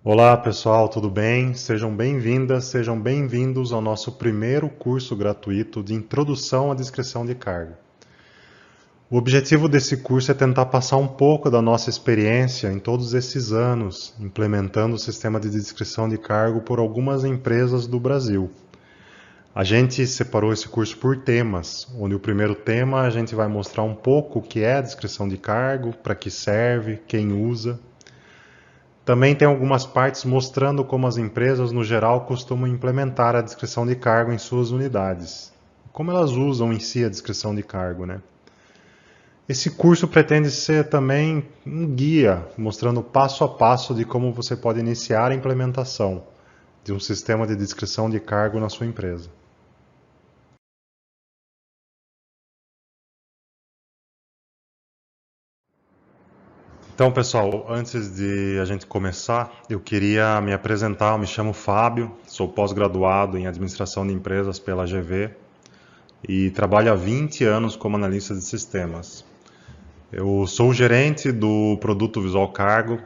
Olá pessoal, tudo bem? Sejam bem-vindas, sejam bem-vindos ao nosso primeiro curso gratuito de Introdução à Descrição de Cargo. O objetivo desse curso é tentar passar um pouco da nossa experiência em todos esses anos implementando o sistema de descrição de cargo por algumas empresas do Brasil. A gente separou esse curso por temas, onde o primeiro tema a gente vai mostrar um pouco o que é a descrição de cargo, para que serve, quem usa. Também tem algumas partes mostrando como as empresas, no geral, costumam implementar a descrição de cargo em suas unidades. Como elas usam em si a descrição de cargo, né? Esse curso pretende ser também um guia, mostrando passo a passo de como você pode iniciar a implementação de um sistema de descrição de cargo na sua empresa. Então, pessoal, antes de a gente começar, eu queria me apresentar. Eu me chamo Fábio, sou pós-graduado em Administração de Empresas pela GV e trabalho há 20 anos como analista de sistemas. Eu sou o gerente do produto Visual Cargo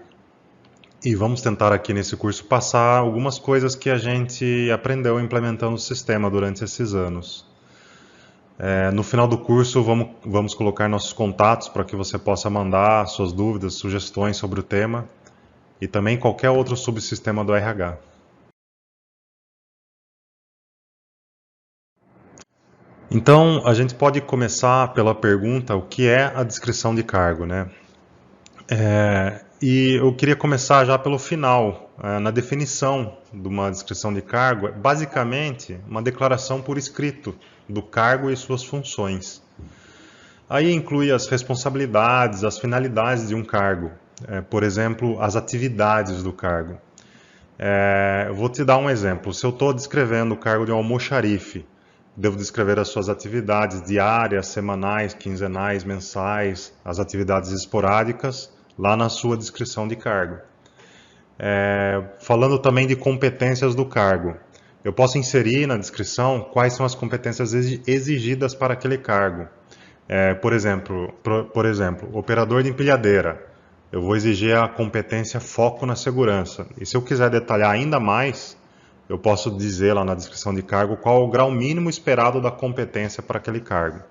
e vamos tentar aqui nesse curso passar algumas coisas que a gente aprendeu implementando o sistema durante esses anos. No final do curso, vamos colocar nossos contatos para que você possa mandar suas dúvidas, sugestões sobre o tema e também qualquer outro subsistema do RH. Então, a gente pode começar pela pergunta: o que é a descrição de cargo, né? E eu queria começar já pelo final, na definição de uma descrição de cargo, é basicamente uma declaração por escrito do cargo e suas funções. Aí inclui as responsabilidades, as finalidades de um cargo, por exemplo, as atividades do cargo. Eu vou te dar um exemplo. Se eu estou descrevendo o cargo de um almoxarife, devo descrever as suas atividades diárias, semanais, quinzenais, mensais, as atividades esporádicas, lá na sua descrição de cargo. Falando também de competências do cargo, eu posso inserir na descrição quais são as competências exigidas para aquele cargo. Por exemplo, operador de empilhadeira. Eu vou exigir a competência foco na segurança. E se eu quiser detalhar ainda mais, eu posso dizer lá na descrição de cargo qual o grau mínimo esperado da competência para aquele cargo.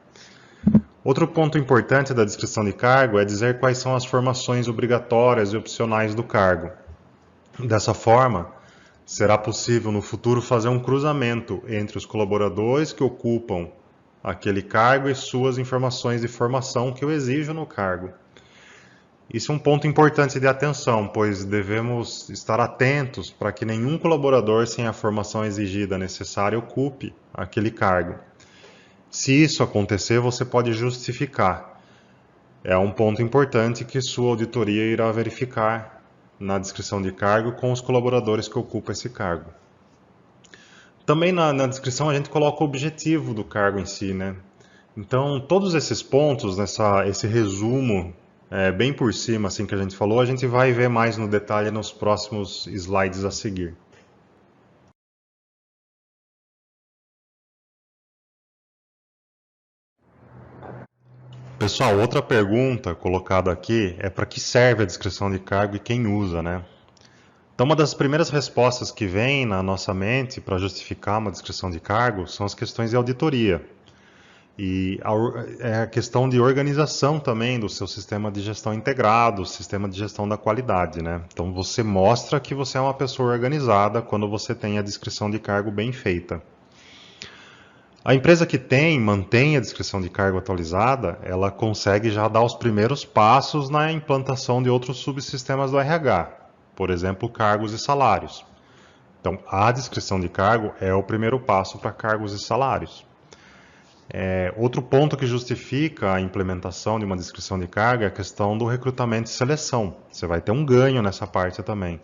Outro ponto importante da descrição de cargo é dizer quais são as formações obrigatórias e opcionais do cargo. Dessa forma, será possível no futuro fazer um cruzamento entre os colaboradores que ocupam aquele cargo e suas informações de formação que eu exijo no cargo. Isso é um ponto importante de atenção, pois devemos estar atentos para que nenhum colaborador sem a formação exigida necessária ocupe aquele cargo. Se isso acontecer, você pode justificar. É um ponto importante que sua auditoria irá verificar na descrição de cargo com os colaboradores que ocupam esse cargo. Também na descrição a gente coloca o objetivo do cargo em si, né? Então, todos esses pontos, esse resumo, bem por cima, assim que a gente falou, a gente vai ver mais no detalhe nos próximos slides a seguir. Pessoal, outra pergunta colocada aqui é para que serve a descrição de cargo e quem usa, né? Então, uma das primeiras respostas que vem na nossa mente para justificar uma descrição de cargo são as questões de auditoria. E a questão de organização também do seu sistema de gestão integrado, sistema de gestão da qualidade, né? Então, você mostra que você é uma pessoa organizada quando você tem a descrição de cargo bem feita. A empresa que mantém a descrição de cargo atualizada, ela consegue já dar os primeiros passos na implantação de outros subsistemas do RH, por exemplo, cargos e salários. Então, a descrição de cargo é o primeiro passo para cargos e salários. Outro ponto que justifica a implementação de uma descrição de cargo é a questão do recrutamento e seleção. Você vai ter um ganho nessa parte também.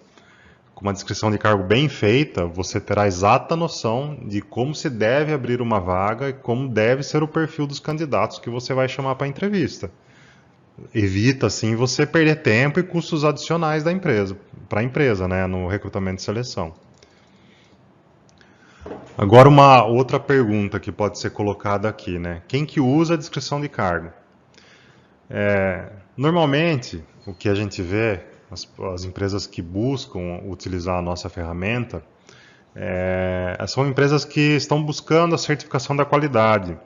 Com uma descrição de cargo bem feita, você terá exata noção de como se deve abrir uma vaga e como deve ser o perfil dos candidatos que você vai chamar para a entrevista. Evita, assim, você perder tempo e custos adicionais para a empresa, né, no recrutamento e seleção. Agora, uma outra pergunta que pode ser colocada aqui, né? Quem que usa a descrição de cargo? Normalmente, o que a gente vê as empresas que buscam utilizar a nossa ferramenta, são empresas que estão buscando a certificação da qualidade,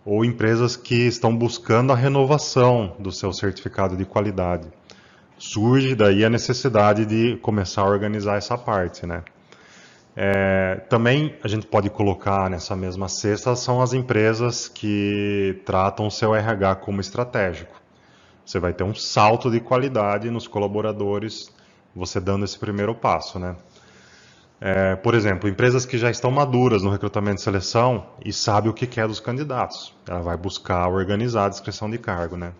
ou empresas que estão buscando a renovação do seu certificado de qualidade. Surge daí a necessidade de começar a organizar essa parte, né? Também a gente pode colocar nessa mesma cesta são as empresas que tratam o seu RH como estratégico. Você vai ter um salto de qualidade nos colaboradores, você dando esse primeiro passo, né? Por exemplo, empresas que já estão maduras no recrutamento e seleção e sabem o que quer dos candidatos. Ela vai buscar organizar a descrição de cargo, né?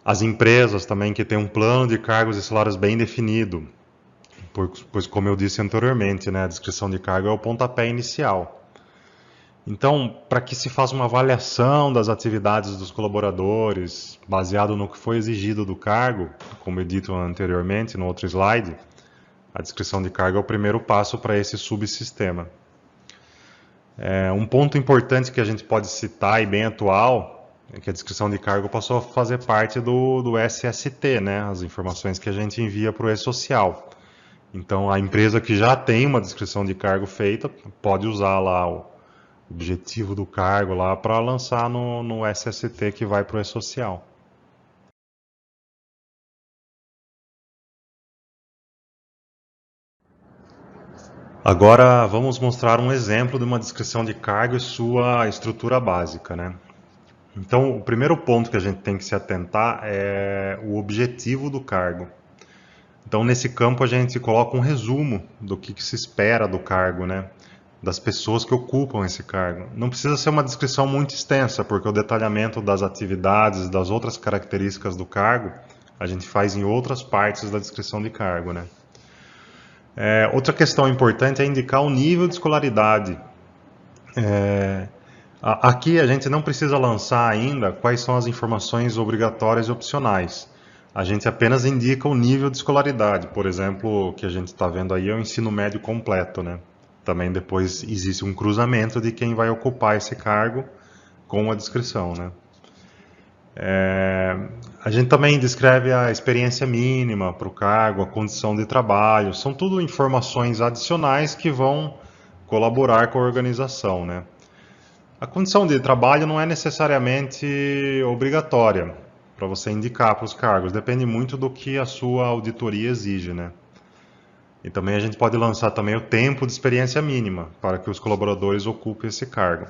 As empresas também que têm um plano de cargos e salários bem definido, pois como eu disse anteriormente, né, a descrição de cargo é o pontapé inicial. Então, para que se faça uma avaliação das atividades dos colaboradores, baseado no que foi exigido do cargo, como eu dito anteriormente no outro slide, a descrição de cargo é o primeiro passo para esse subsistema. Um ponto importante que a gente pode citar e bem atual é que a descrição de cargo passou a fazer parte do SST, né? As informações que a gente envia para o e-social. Então, a empresa que já tem uma descrição de cargo feita pode usar lá o objetivo do cargo lá para lançar no SST que vai para o e-social. Agora vamos mostrar um exemplo de uma descrição de cargo e sua estrutura básica, né? Então, o primeiro ponto que a gente tem que se atentar é o objetivo do cargo. Então, nesse campo a gente coloca um resumo do que se espera do cargo, né? Das pessoas que ocupam esse cargo. Não precisa ser uma descrição muito extensa, porque o detalhamento das atividades, das outras características do cargo, a gente faz em outras partes da descrição de cargo, né? Outra questão importante é indicar o nível de escolaridade. Aqui a gente não precisa lançar ainda quais são as informações obrigatórias e opcionais. A gente apenas indica o nível de escolaridade. Por exemplo, o que a gente está vendo aí é o ensino médio completo, né? Também depois existe um cruzamento de quem vai ocupar esse cargo com a descrição, né? A gente também descreve a experiência mínima para o cargo, a condição de trabalho. São tudo informações adicionais que vão colaborar com a organização, né? A condição de trabalho não é necessariamente obrigatória para você indicar para os cargos. Depende muito do que a sua auditoria exige, né? E também a gente pode lançar também o tempo de experiência mínima para que os colaboradores ocupem esse cargo.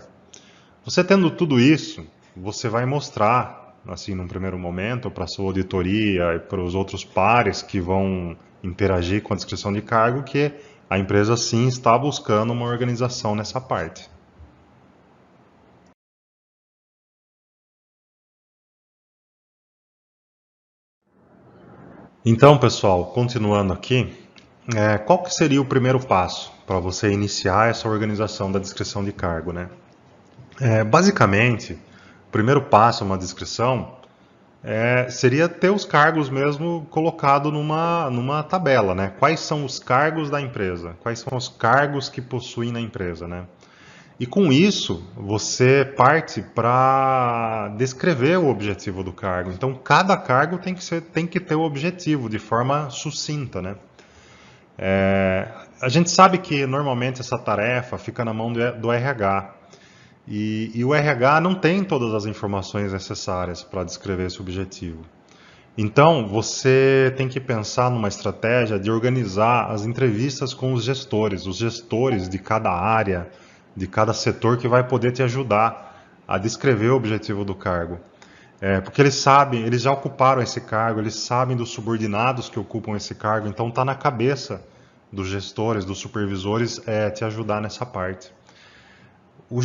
Você tendo tudo isso, você vai mostrar, assim, num primeiro momento, para a sua auditoria e para os outros pares que vão interagir com a descrição de cargo, que a empresa sim está buscando uma organização nessa parte. Então, pessoal, continuando aqui, qual que seria o primeiro passo para você iniciar essa organização da descrição de cargo, né? Basicamente, o primeiro passo uma descrição seria ter os cargos mesmo colocado numa tabela, né? Quais são os cargos da empresa? Quais são os cargos que possuem na empresa, né? E com isso, você parte para descrever o objetivo do cargo. Então, cada cargo tem que ter o objetivo de forma sucinta, né? A gente sabe que normalmente essa tarefa fica na mão do RH. E o RH não tem todas as informações necessárias para descrever esse objetivo. Então, você tem que pensar numa estratégia de organizar as entrevistas com os gestores de cada área, de cada setor que vai poder te ajudar a descrever o objetivo do cargo. Porque eles sabem, eles já ocuparam esse cargo, eles sabem dos subordinados que ocupam esse cargo, então está na cabeça dos gestores, dos supervisores, te ajudar nessa parte. O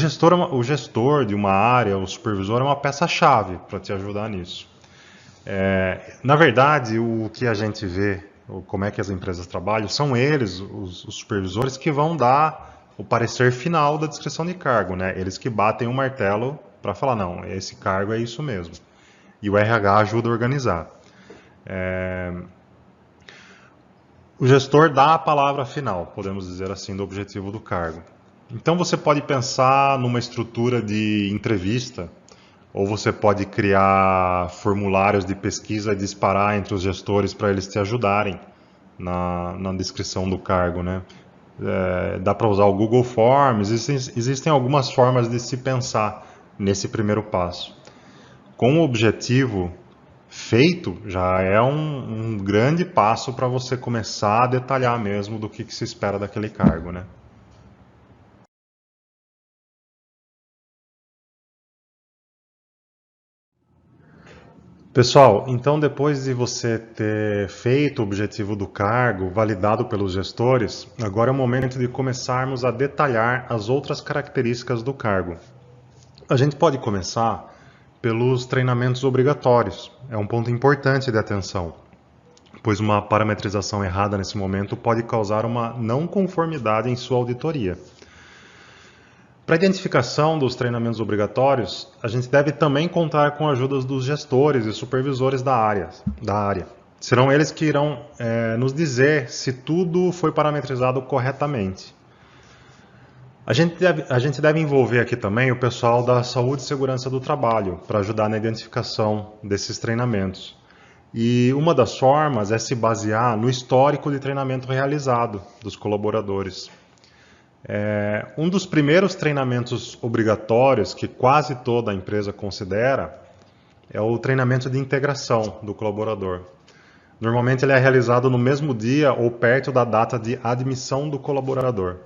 gestor de uma área, o supervisor, é uma peça-chave para te ajudar nisso. Na verdade, o que a gente vê, como é que as empresas trabalham, são eles, os supervisores, que vão dar o parecer final da descrição de cargo, né? Eles que batem o martelo para falar, não, esse cargo é isso mesmo. E o RH ajuda a organizar. O gestor dá a palavra final, podemos dizer assim, do objetivo do cargo. Então você pode pensar numa estrutura de entrevista, ou você pode criar formulários de pesquisa e disparar entre os gestores para eles te ajudarem na descrição do cargo, né? Dá para usar o Google Forms, existem algumas formas de se pensar nesse primeiro passo. Com o objetivo feito, já é um grande passo para você começar a detalhar mesmo do que se espera daquele cargo, né? Pessoal, então depois de você ter feito o objetivo do cargo, validado pelos gestores, agora é o momento de começarmos a detalhar as outras características do cargo. A gente pode começar pelos treinamentos obrigatórios. É um ponto importante de atenção, pois uma parametrização errada nesse momento pode causar uma não conformidade em sua auditoria. Para a identificação dos treinamentos obrigatórios, a gente deve também contar com a ajuda dos gestores e supervisores da área. Serão eles que irão nos dizer se tudo foi parametrizado corretamente. A gente deve envolver aqui também o pessoal da saúde e segurança do trabalho para ajudar na identificação desses treinamentos. E uma das formas é se basear no histórico de treinamento realizado dos colaboradores. Um dos primeiros treinamentos obrigatórios que quase toda a empresa considera é o treinamento de integração do colaborador. Normalmente ele é realizado no mesmo dia ou perto da data de admissão do colaborador.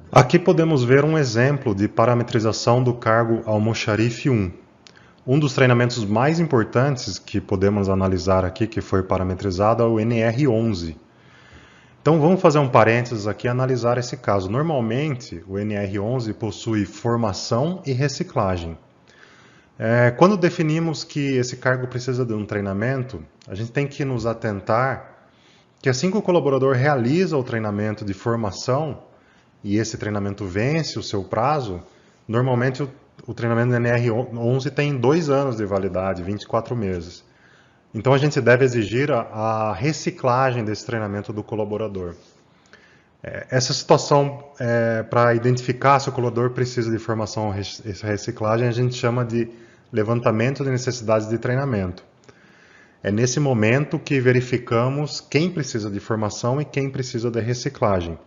Aqui podemos ver um exemplo de parametrização do cargo Almoxarife 1. Um dos treinamentos mais importantes que podemos analisar aqui, que foi parametrizado, é o NR11. Então vamos fazer um parênteses aqui e analisar esse caso. Normalmente, o NR11 possui formação e reciclagem. Quando definimos que esse cargo precisa de um treinamento, a gente tem que nos atentar que assim que o colaborador realiza o treinamento de formação, e esse treinamento vence o seu prazo, normalmente o treinamento do NR11 tem 2 anos de validade, 24 meses. Então a gente deve exigir a reciclagem desse treinamento do colaborador. Essa situação, para identificar se o colaborador precisa de formação ou reciclagem, a gente chama de levantamento de necessidades de treinamento. É nesse momento que verificamos quem precisa de formação e quem precisa de reciclagem.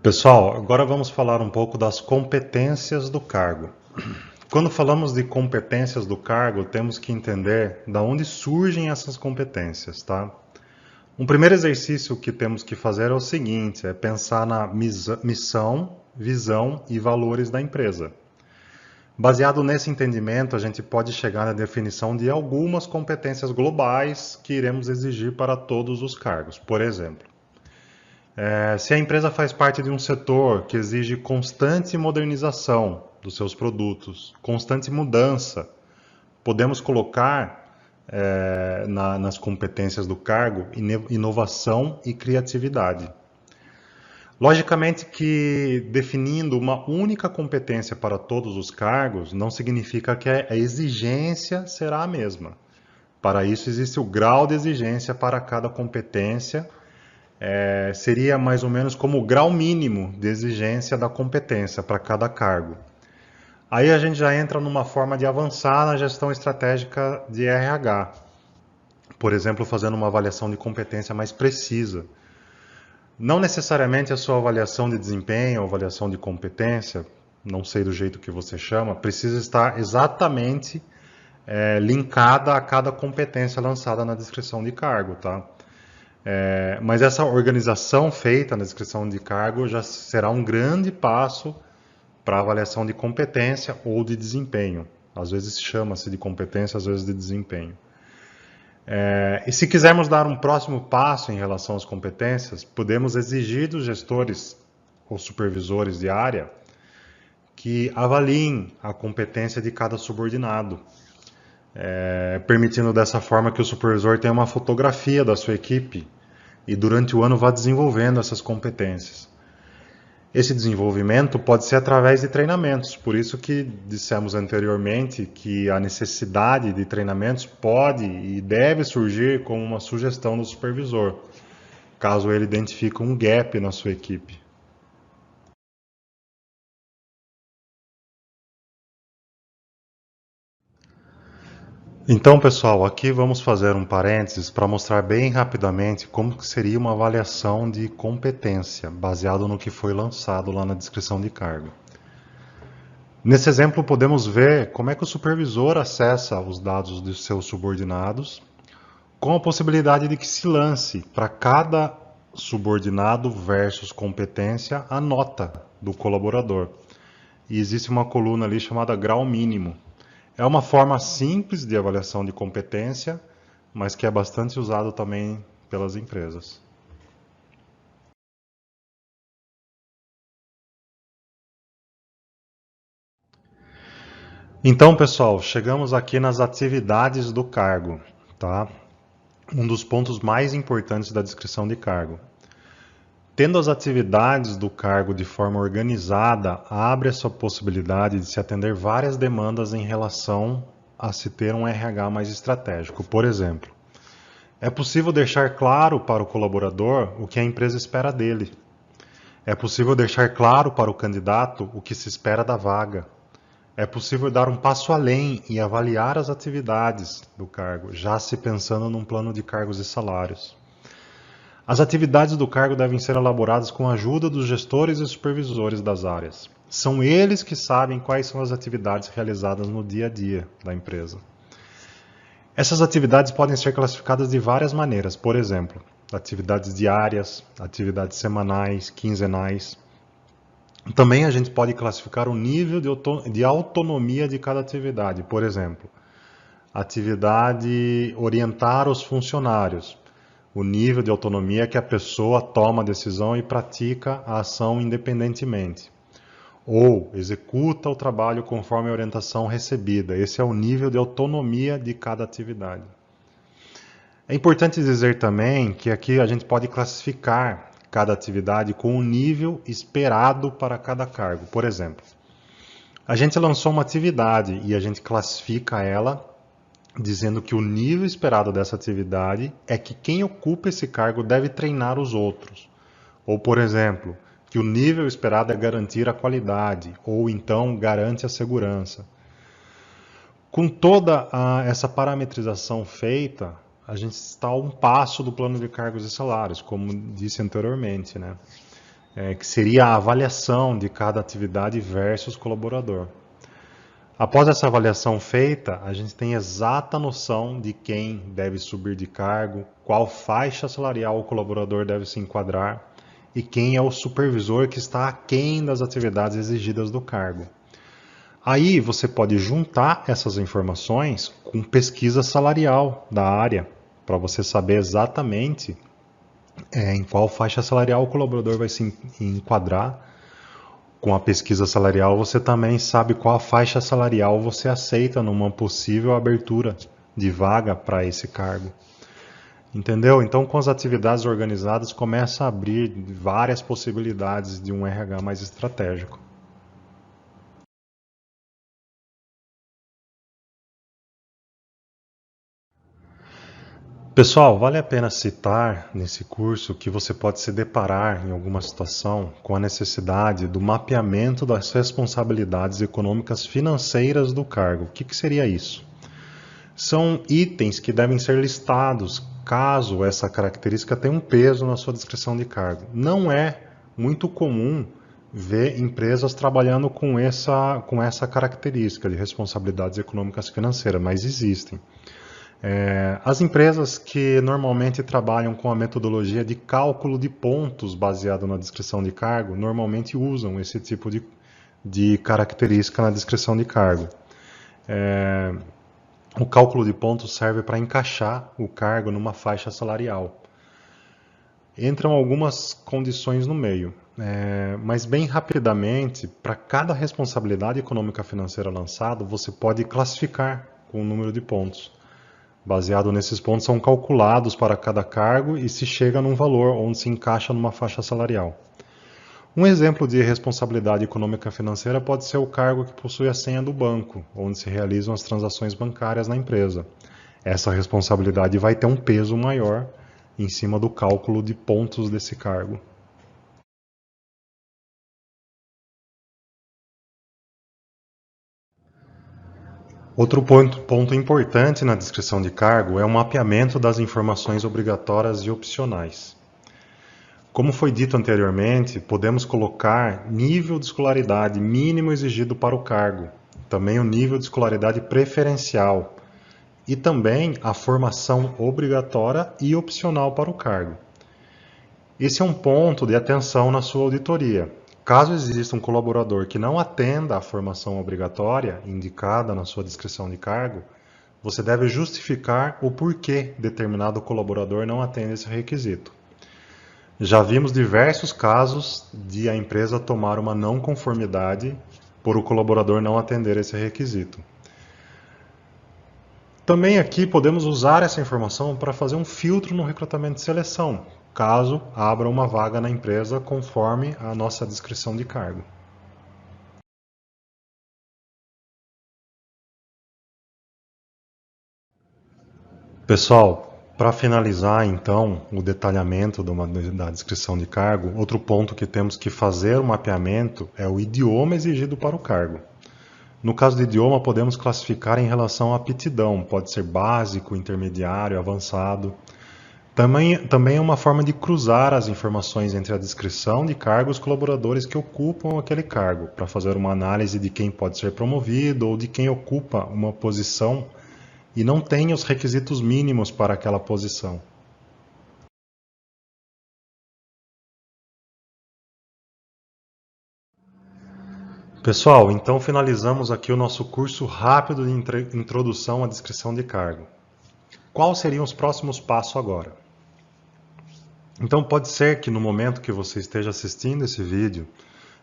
Pessoal, agora vamos falar um pouco das competências do cargo. Quando falamos de competências do cargo, temos que entender de onde surgem essas competências, tá? Um primeiro exercício que temos que fazer é o seguinte, é pensar na missão, visão e valores da empresa. Baseado nesse entendimento, a gente pode chegar na definição de algumas competências globais que iremos exigir para todos os cargos. Por exemplo, se a empresa faz parte de um setor que exige constante modernização dos seus produtos, constante mudança, podemos colocar nas competências do cargo inovação e criatividade. Logicamente que definindo uma única competência para todos os cargos não significa que a exigência será a mesma. Para isso existe o grau de exigência para cada competência. Seria mais ou menos como o grau mínimo de exigência da competência para cada cargo. Aí a gente já entra numa forma de avançar na gestão estratégica de RH. Por exemplo, fazendo uma avaliação de competência mais precisa. Não necessariamente a sua avaliação de desempenho ou avaliação de competência, não sei do jeito que você chama, precisa estar exatamente linkada a cada competência lançada na descrição de cargo, tá? Mas essa organização feita na descrição de cargo já será um grande passo para a avaliação de competência ou de desempenho. Às vezes chama-se de competência, às vezes de desempenho. E se quisermos dar um próximo passo em relação às competências, podemos exigir dos gestores ou supervisores de área que avaliem a competência de cada subordinado, permitindo dessa forma que o supervisor tenha uma fotografia da sua equipe e durante o ano vá desenvolvendo essas competências. Esse desenvolvimento pode ser através de treinamentos, por isso que dissemos anteriormente que a necessidade de treinamentos pode e deve surgir como uma sugestão do supervisor, caso ele identifique um gap na sua equipe. Então, pessoal, aqui vamos fazer um parênteses para mostrar bem rapidamente como que seria uma avaliação de competência, baseado no que foi lançado lá na descrição de cargo. Nesse exemplo, podemos ver como é que o supervisor acessa os dados dos seus subordinados, com a possibilidade de que se lance para cada subordinado versus competência a nota do colaborador. E existe uma coluna ali chamada grau mínimo. É uma forma simples de avaliação de competência, mas que é bastante usado também pelas empresas. Então, pessoal, chegamos aqui nas atividades do cargo, tá? Um dos pontos mais importantes da descrição de cargo. Tendo as atividades do cargo de forma organizada, abre essa possibilidade de se atender várias demandas em relação a se ter um RH mais estratégico. Por exemplo, é possível deixar claro para o colaborador o que a empresa espera dele. É possível deixar claro para o candidato o que se espera da vaga. É possível dar um passo além e avaliar as atividades do cargo, já se pensando num plano de cargos e salários. As atividades do cargo devem ser elaboradas com a ajuda dos gestores e supervisores das áreas. São eles que sabem quais são as atividades realizadas no dia a dia da empresa. Essas atividades podem ser classificadas de várias maneiras, por exemplo, atividades diárias, atividades semanais, quinzenais. Também a gente pode classificar o nível de autonomia de cada atividade, por exemplo, atividade orientar os funcionários, o nível de autonomia que a pessoa toma a decisão e pratica a ação independentemente. Ou executa o trabalho conforme a orientação recebida. Esse é o nível de autonomia de cada atividade. É importante dizer também que aqui a gente pode classificar cada atividade com o nível esperado para cada cargo. Por exemplo, a gente lançou uma atividade e a gente classifica ela dizendo que o nível esperado dessa atividade é que quem ocupa esse cargo deve treinar os outros. Ou, por exemplo, que o nível esperado é garantir a qualidade, ou então garante a segurança. Com toda essa parametrização feita, a gente está a um passo do plano de cargos e salários, como disse anteriormente, né? Que seria a avaliação de cada atividade versus colaborador. Após essa avaliação feita, a gente tem exata noção de quem deve subir de cargo, qual faixa salarial o colaborador deve se enquadrar e quem é o supervisor que está aquém das atividades exigidas do cargo. Aí você pode juntar essas informações com pesquisa salarial da área, para você saber exatamente em qual faixa salarial o colaborador vai se enquadrar. Com a pesquisa salarial, você também sabe qual faixa salarial você aceita numa possível abertura de vaga para esse cargo. Entendeu? Então, com as atividades organizadas, começa a abrir várias possibilidades de um RH mais estratégico. Pessoal, vale a pena citar nesse curso que você pode se deparar em alguma situação com a necessidade do mapeamento das responsabilidades econômicas financeiras do cargo. O que seria isso? São itens que devem ser listados caso essa característica tenha um peso na sua descrição de cargo. Não é muito comum ver empresas trabalhando com essa característica de responsabilidades econômicas financeiras, mas existem. As empresas que normalmente trabalham com a metodologia de cálculo de pontos baseado na descrição de cargo, normalmente usam esse tipo de característica na descrição de cargo. O cálculo de pontos serve para encaixar o cargo numa faixa salarial. Entram algumas condições no meio, mas bem rapidamente, para cada responsabilidade econômica financeira lançada, você pode classificar com o número de pontos. Baseado nesses pontos, são calculados para cada cargo e se chega num valor onde se encaixa numa faixa salarial. Um exemplo de responsabilidade econômica financeira pode ser o cargo que possui a senha do banco, onde se realizam as transações bancárias na empresa. Essa responsabilidade vai ter um peso maior em cima do cálculo de pontos desse cargo. Outro ponto importante na descrição de cargo é o mapeamento das informações obrigatórias e opcionais. Como foi dito anteriormente, podemos colocar nível de escolaridade mínimo exigido para o cargo, também o nível de escolaridade preferencial e também a formação obrigatória e opcional para o cargo. Esse é um ponto de atenção na sua auditoria. Caso exista um colaborador que não atenda à formação obrigatória indicada na sua descrição de cargo, você deve justificar o porquê determinado colaborador não atende esse requisito. Já vimos diversos casos de a empresa tomar uma não conformidade por o colaborador não atender esse requisito. Também aqui podemos usar essa informação para fazer um filtro no recrutamento de seleção, caso abra uma vaga na empresa conforme a nossa descrição de cargo. Pessoal, para finalizar então o detalhamento da descrição de cargo, outro ponto que temos que fazer o mapeamento é o idioma exigido para o cargo. No caso de idioma, podemos classificar em relação à aptidão, pode ser básico, intermediário, avançado. Também é uma forma de cruzar as informações entre a descrição de cargo e os colaboradores que ocupam aquele cargo, para fazer uma análise de quem pode ser promovido ou de quem ocupa uma posição e não tem os requisitos mínimos para aquela posição. Pessoal, então finalizamos aqui o nosso curso rápido de introdução à descrição de cargo. Quais seriam os próximos passos agora? Então pode ser que no momento que você esteja assistindo esse vídeo,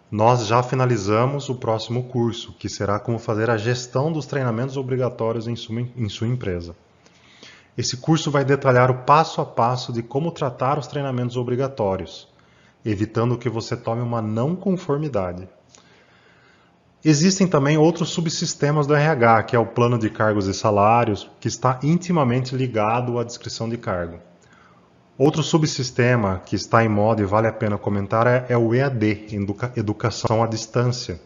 nós já finalizamos o próximo curso, que será como fazer a gestão dos treinamentos obrigatórios em sua empresa. Esse curso vai detalhar o passo a passo de como tratar os treinamentos obrigatórios, evitando que você tome uma não conformidade. Existem também outros subsistemas do RH, que é o plano de cargos e salários, que está intimamente ligado à descrição de cargo. Outro subsistema que está em moda e vale a pena comentar é o EAD, Educação à Distância.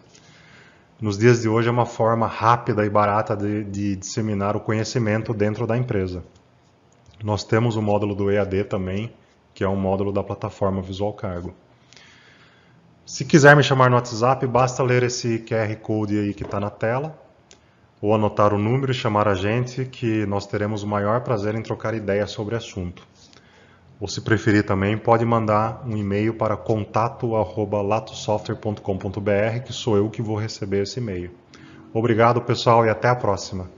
Nos dias de hoje é uma forma rápida e barata de disseminar o conhecimento dentro da empresa. Nós temos o módulo do EAD também, que é um módulo da plataforma Visual Cargo. Se quiser me chamar no WhatsApp, basta ler esse QR Code aí que está na tela, ou anotar o número e chamar a gente, que nós teremos o maior prazer em trocar ideias sobre o assunto. Ou se preferir também, pode mandar um e-mail para contato@latosoftware.com.br, que sou eu que vou receber esse e-mail. Obrigado, pessoal, e até a próxima.